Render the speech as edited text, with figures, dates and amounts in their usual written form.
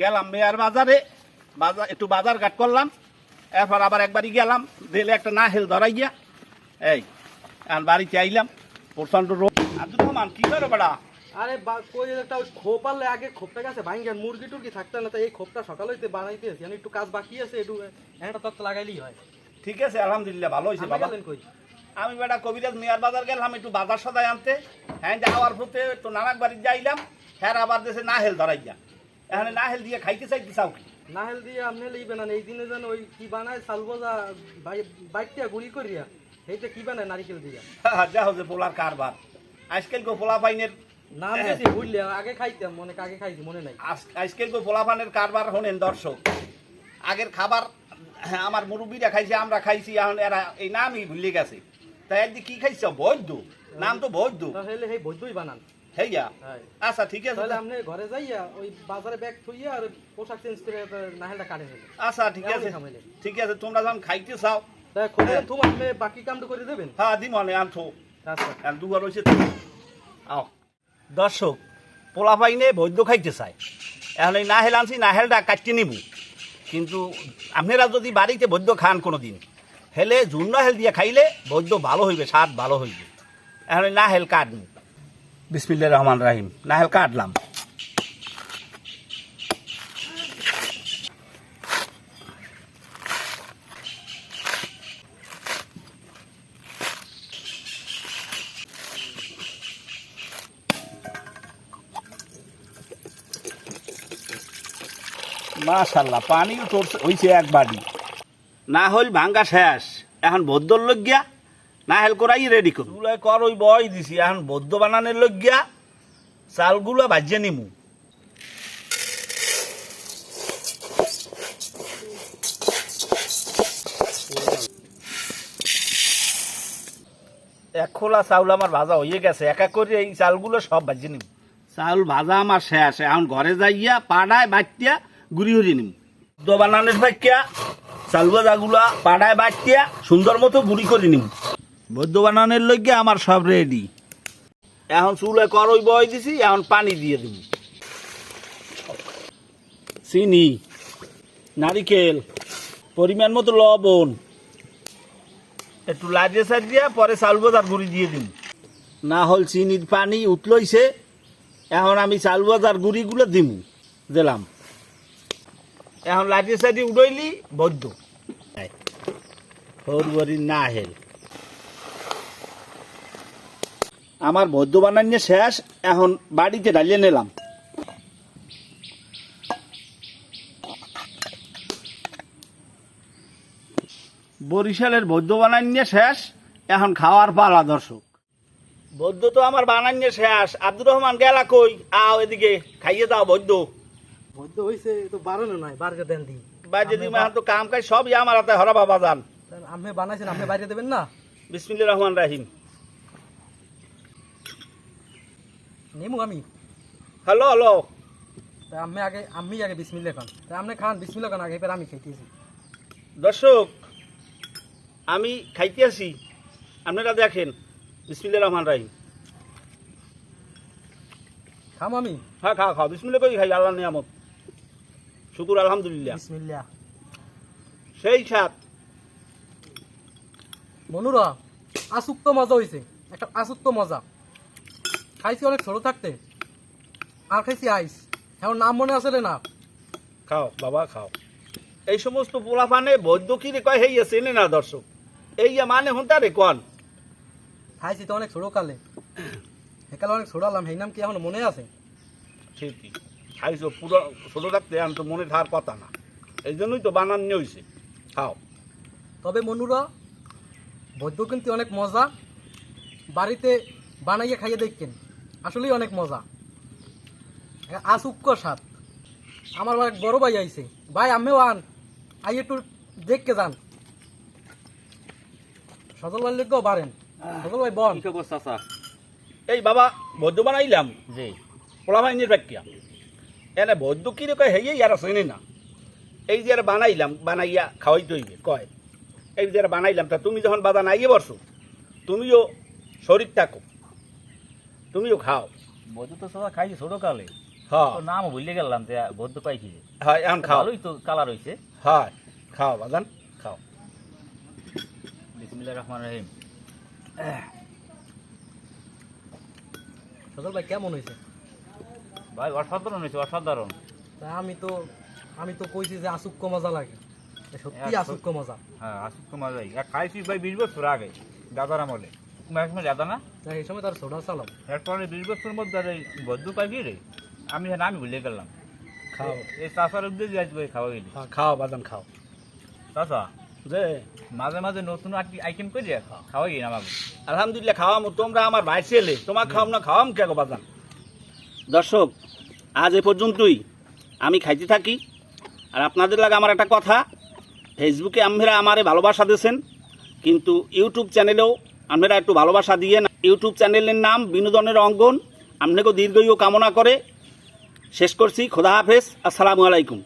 গেলাম মেয়ার বাজারে, একটু বাজার ঘাট করলাম, এরপর আবার একবারই গেলাম, দিলে একটা নাহেল ধরাই গিয়া এই আর বাড়িতে আইলাম। প্রচন্ড রোগ। আব্দুর রহমান কি করো বেড়া? আরে কই একটা খোপ আনলে আগে খোপটা গেছে ভাঙ্গেন, মুরগি টুরগি থাকতে না, তাই এই খোপটা সকালে হইতে বানাইতেছি, আমি একটু কাজ বাকি আছে, একটু একটা তত্ত্ব লাগাইলেই হয়। ঠিক আছে, আলহামদুলিল্লাহ, ভালো হয়েছে বাবা। কই আমি বেটা কবিরাজ মেয়ার বাজার গেলাম একটু বাজার সদাই আনতে। হ্যাঁ, যাওয়ার পথে তো নানাক বাড়ি যাইলাম, হ্যাঁ আবার দেশে নাহেল ধরাই যা। এখানে নাহেল দিয়ে খাইতে চাইতে চাও কি? নাহেল দিয়ে আপনি লিবেন না, এই দিনে যেন ওই কি বানায় সালবোজা বাইটটা গুড়ি করিয়া, এইটা কি বানায় নারিকেল দিয়া। যা হচ্ছে পোলার কারবার। আজকাল গো পোলা পাইনের নাম দিয়েছি বুঝলে, আগে খাইতাম, মনে আগে খাইছি মনে নাই। আজকাল গো পোলা পানের কারবার হনেন দর্শক। আগের খাবার আমার মুরব্বীরা খাইছে, আমরা খাইছি, এখন এরা এই নামই ভুলে গেছে। তাই একদিন কি খাইছ? বৈদ্য নাম তো বৈদ্য। তাহলে সেই বৈদ্যই বানান। হেইয়া আচ্ছা ঠিক আছে, তাহলে আপনি ঘরে যাইয়া ওই বাজারে ব্যাগ থইয়া আর পোশাক চেঞ্জ করে নাহেলটা কাটে নেবেন। আচ্ছা ঠিক আছে, ঠিক আছে, তোমরা যখন খাইতে চাও তাই খোঁজে তুমি আপনি বাকি কামটা করে দেবেন। হ্যাঁ দিম অনে আনছো। আচ্ছা দুবার হয়েছে আও। দর্শক, পোলা পাইনে বৈদ্য খাইতে চায়, এখন এই নাহেল আনছি, নাহেলটা কাটতে নিব। কিন্তু আপনারা যদি বাড়িতে বৈদ্য খান কোনো দিন, হেলে জুন নাহেল দিয়ে খাইলে বৈদ্য ভালো হইবে, স্বাদ ভালো হইবে। এখন এই নাহেল কাটবো। বিসমিল্লাহির রহমানির রহিম। নাহেল কাটলাম। মাশাআল্লাহ, পানিও তোরছে হইছে এক বাড়ি। না হইল ভাঙ্গা শেষ, এখন বদ্যর লজ্ঞা নাহেল করাই রেডি করু। চুলাই কর ওই বয় দিছি, এখন বদ্য বানানোর লজ্ঞা চালগুলো ভাজিয়ে নিমু। এক খোলা চাউল আমার ভাজা হয়ে গেছে, এক এক করে এই চালগুলো সব ভাজিয়ে নিমু। চাউল ভাজা আমার শেষ, এখন ঘরে যাইয়া পাড়ায় বাটিয়া গুড়ি হরিয়ে নিমু। বদ্য বানানোর ভাইয়া চাল ভাজাগুলা পাড়ায় বাটিয়া সুন্দর মতো গুড়ি করে নিমু। বদ্য বানানোর লইগে আমার সব রেডি। এখন চুলে করই বয় দিছি, এখন পানি দিয়ে দিব, চিনি, নারিকেল, পরিমাণ মতো লবণ, একটু লাজিয়ে সাজিয়ে পরে চাল ভাজার গুঁড়ি দিয়ে দিন। না হল চিনির পানি উতলইছে, এখন আমি চাল ভাজার গুঁড়িগুলো দিমু, দিলাম। এখন লাজিয়ে সাজিয়ে উড়ইলি বদ্য হরবরি নাহেল। আমার বদ্য বানানো শেষ, এখন বাড়িতে ডালিয়ে নিলাম। বরিশালের বদ্য বানানো শেষ, এখন খাওয়ার পালা। দর্শক, বদ্য তো আমার বানানো শেষ। আব্দুর রহমান গেলা কই? আও এদিকে খাইয়ে দাও বদ্য। বৈদ্য হইছে তো বাড়ানো নাই, বাড়িতে দেন দি বাইরে দিই, এখন তো কাম কাজ সবই আমার হাতে, হরা বাবা যান। আপনি বানাইছেন, আপনি বাইরে দেবেন না। বিসমিল্লাহির রহমানির রহিম। নেমু আমি। হ্যালো হ্যালো, আমি আগে বিসমিল্লাহ খান, আপনি খান বিসমিল্লাহ খান আগে, এবার আমি খাইতেছি। দর্শক আমি খাইতে আছি, আপনারা দেখেন। বিসমিল্লাহির রহমানির রহিম। খাম আমি। হ্যাঁ খাও খাও, বিসমিল্লাহ কই খাই, আল্লাহর নিয়ামত, শুকুর আলহামদুলিল্লাহ। বিসমিল্লাহ। সেই সাথ মনুরা আসুক্ত মজা হইছে, একটা আসুক্ত মজা। খাইছি অনেক ছোট থাকতে, আর খাইছি আইস, এখন নাম মনে আছে না। খাও বাবা খাও। এই সমস্ত পোলা পানে বৈদ্য কি রে কয়, হেইয়া চেনে না দর্শক, এই মানে হন্তা রে কন। খাইছি তো অনেক ছোট কালে, একালে অনেক ছোট আলাম, সেই নাম কি এখন মনে আছে? ঠিকই খাইছো, পুরো ছোট থাকতে আমি তো মনে থাকার কথা না, এই জন্যই তো বানানো হয়েছে। খাও। তবে মনুরা বৈদ্য কিন্তু অনেক মজা, বাড়িতে বানাইয়ে খাইয়ে দেখছেন, আসলেই অনেক মজা, আসুক্য স্বাদ। আমার এক বড় ভাই আইছে, ভাই আমিও আন, আই একটু দেখকে যান। সজল ভাই লোক বাড়েন, সজল ভাই বন। এই বাবা বৈদ্য বানাইলাম যে পোলা বাহিনীর ব্যাখ্যা, এনে বৈদ্য কি রে কয়, হেইয়া ইয়ারা চেনে না। এই যে বানাইলাম, বানাইয়া খাওয়াইতে হইবে কয়। এই যে বানাইলাম, তা তুমি যখন বাজান আইয়ে বসো, তুমিও শরীর থাকো, তুমিও খাও। বৈদ্য তো সদা খাইছি ছোট কালে, হ্যাঁ তো নাম ভুলে গেলাম যে বৌদ্ধ পাইছি যে। হয় এখন খাও ভালোই তো কালার হইছে। হয় খাও বাজান খাও বিসমিল্লাহির রহমানির রহিম। সজল ভাই কেমন হয়েছে? ভাই অসাধারণ হয়েছে, অসাধারণ। তা আমি তো কইছি যে আসুক্ক মজা লাগে, সত্যি আসুক্ক মজা। হ্যাঁ আসুক তো মজাই। খাইছি ভাই 20 বছর আগে দাদার আমলে। তোমার সময় দাদা না? তা এই সময় তার সোডা চালাম। এরপরে 20 বছরের মধ্যে আর এই বৌদ্ধ পাইছি রে, আমি নামই ভুলে গেলাম। খাও এই চাষার উদ্যোগে আসবে খাওয়া গেলি। খাও বাজান খাও চাষা যে মাঝে মাঝে নতুন আইটেম করে খাওয়াই না আমাকে। আলহামদুলিল্লাহ খাওয়াম, তোমরা আমার ভাই ছেলে, তোমার খাওয়াম না খাওয়াম কে গো বাজান। দর্শক আজ এ পর্যন্তই, আমি খাইতে থাকি। আর আপনাদের লাগে আমার একটা কথা, ফেসবুকে আপনারা আমারে ভালোবাসা দিয়েছেন, কিন্তু ইউটিউব চ্যানেলেও আপনারা একটু ভালোবাসা দিয়ে না। ইউটিউব চ্যানেলের নাম বিনোদনের অঙ্গন। আপনাকেও দীর্ঘায়ু কামনা করে শেষ করছি। খোদা হাফেজ, আসসালামু আলাইকুম।